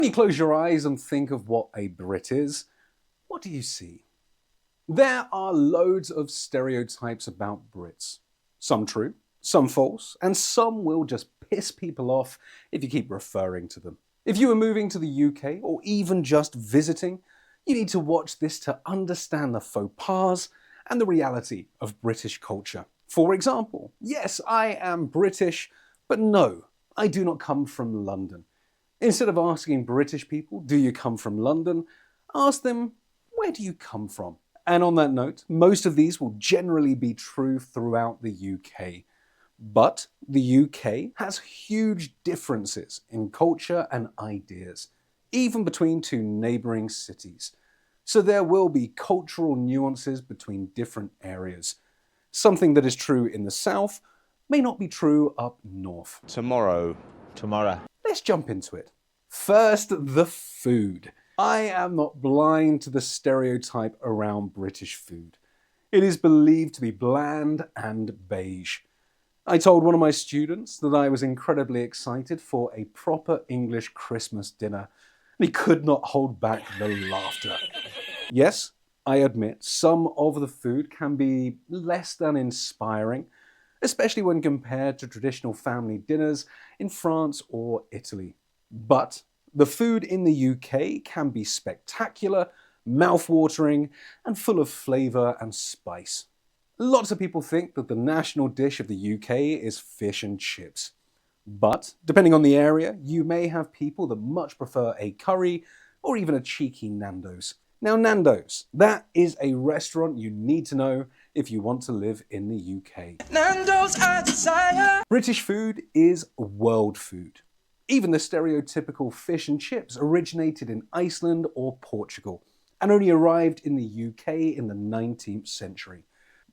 When you close your eyes and think of what a Brit is, what do you see? There are loads of stereotypes about Brits. Some true, some false, and some will just piss people off if you keep referring to them. If you are moving to the UK or even just visiting, you need to watch this to understand the faux pas and the reality of British culture. For example, yes, I am British, but no, I do not come from London. Instead of asking British people, do you come from London? Ask them, where do you come from? And on that note, most of these will generally be true throughout the UK. But the UK has huge differences in culture and ideas, even between two neighbouring cities. So there will be cultural nuances between different areas. Something that is true in the south may not be true up north. Tomorrow. Let's jump into it. First, the food. I am not blind to the stereotype around British food. It is believed to be bland and beige. I told one of my students that I was incredibly excited for a proper English Christmas dinner, and he could not hold back the laughter. Yes, I admit some of the food can be less than inspiring, especially when compared to traditional family dinners in France or Italy. But the food in the UK can be spectacular, mouth-watering, and full of flavour and spice. Lots of people think that the national dish of the UK is fish and chips. But, depending on the area, you may have people that much prefer a curry or even a cheeky Nando's. Now, Nando's, that is a restaurant you need to know if you want to live in the UK. Nando's I desire. British food is world food. Even the stereotypical fish and chips originated in Iceland or Portugal and only arrived in the UK in the 19th century.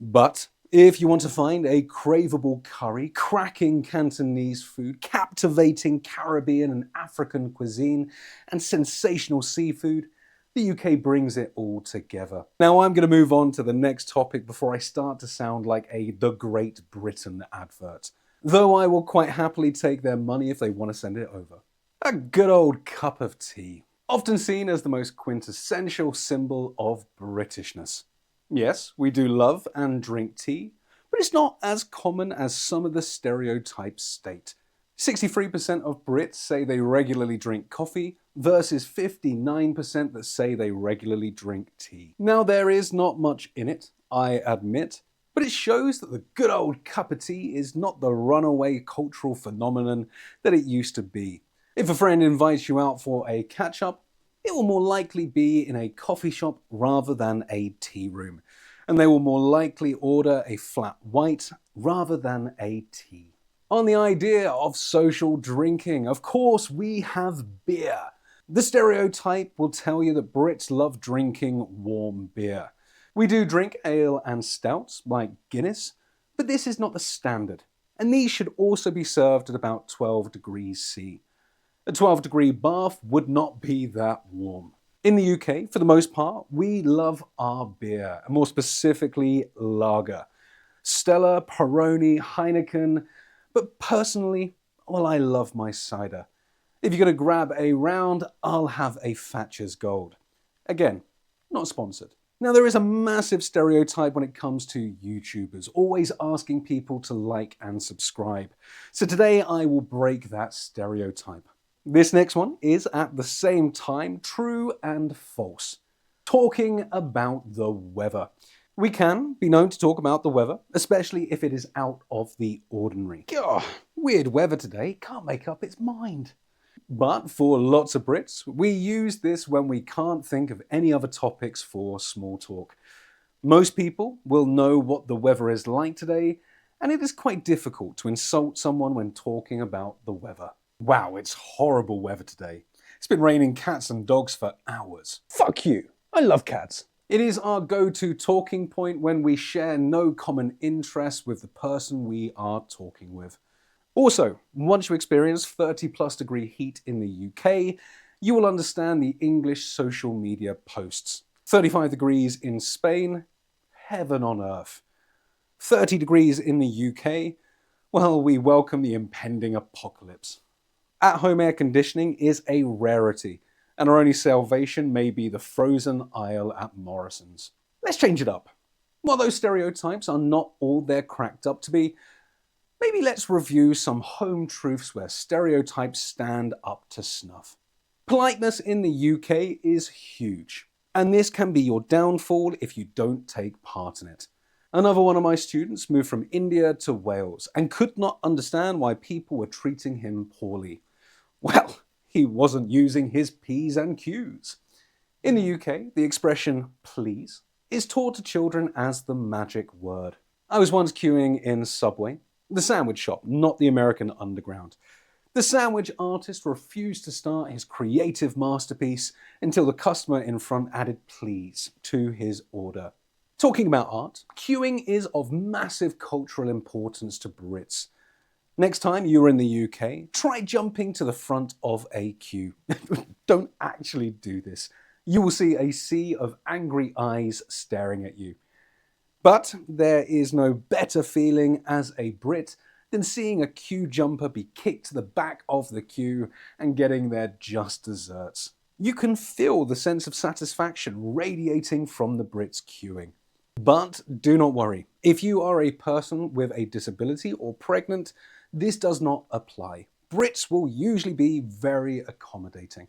But if you want to find a craveable curry, cracking Cantonese food, captivating Caribbean and African cuisine, and sensational seafood, the UK brings it all together. Now I'm going to move on to the next topic before I start to sound like a The Great Britain advert. Though I will quite happily take their money if they want to send it over. A good old cup of tea, often seen as the most quintessential symbol of Britishness. Yes, we do love and drink tea, but it's not as common as some of the stereotypes state. 63% of Brits say they regularly drink coffee versus 59% that say they regularly drink tea. Now there is not much in it, I admit, but it shows that the good old cup of tea is not the runaway cultural phenomenon that it used to be. If a friend invites you out for a catch-up, it will more likely be in a coffee shop rather than a tea room, and they will more likely order a flat white rather than a tea. On the idea of social drinking, of course we have beer. The stereotype will tell you that Brits love drinking warm beer. We do drink ale and stouts, like Guinness, but this is not the standard, and these should also be served at about 12 degrees C. A 12-degree bath would not be that warm. In the UK, for the most part, we love our beer, and more specifically, lager. Stella, Peroni, Heineken, but personally, well, I love my cider. If you're going to grab a round, I'll have a Thatcher's Gold. Again, not sponsored. Now, there is a massive stereotype when it comes to YouTubers, always asking people to like and subscribe. So today I will break that stereotype. This next one is at the same time true and false. Talking about the weather. We can be known to talk about the weather, especially if it is out of the ordinary. God, weird weather today, can't make up its mind. But for lots of Brits, we use this when we can't think of any other topics for small talk. Most people will know what the weather is like today, and it is quite difficult to insult someone when talking about the weather. Wow, it's horrible weather today. It's been raining cats and dogs for hours. Fuck you, I love cats. It is our go-to talking point when we share no common interest with the person we are talking with. Also, once you experience 30+ degree heat in the UK, you will understand the English social media posts. 35 degrees in Spain, heaven on earth. 30 degrees in the UK, well, we welcome the impending apocalypse. At-home air conditioning is a rarity, and our only salvation may be the frozen aisle at Morrison's. Let's change it up. While those stereotypes are not all they're cracked up to be, maybe let's review some home truths where stereotypes stand up to snuff. Politeness in the UK is huge, and this can be your downfall if you don't take part in it. Another one of my students moved from India to Wales and could not understand why people were treating him poorly. Well, he wasn't using his P's and Q's. In the UK, the expression please is taught to children as the magic word. I was once queuing in Subway, the sandwich shop, not the American underground. The sandwich artist refused to start his creative masterpiece until the customer in front added please to his order. Talking about art, queuing is of massive cultural importance to Brits. Next time you're in the UK, try jumping to the front of a queue. Don't actually do this. You will see a sea of angry eyes staring at you. But there is no better feeling as a Brit than seeing a queue jumper be kicked to the back of the queue and getting their just desserts. You can feel the sense of satisfaction radiating from the Brits queuing. But do not worry, if you are a person with a disability or pregnant, this does not apply. Brits will usually be very accommodating.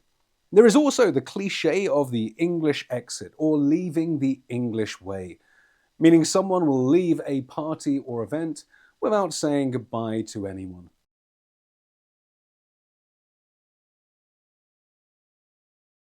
There is also the cliche of the English exit or leaving the English way, meaning someone will leave a party or event without saying goodbye to anyone.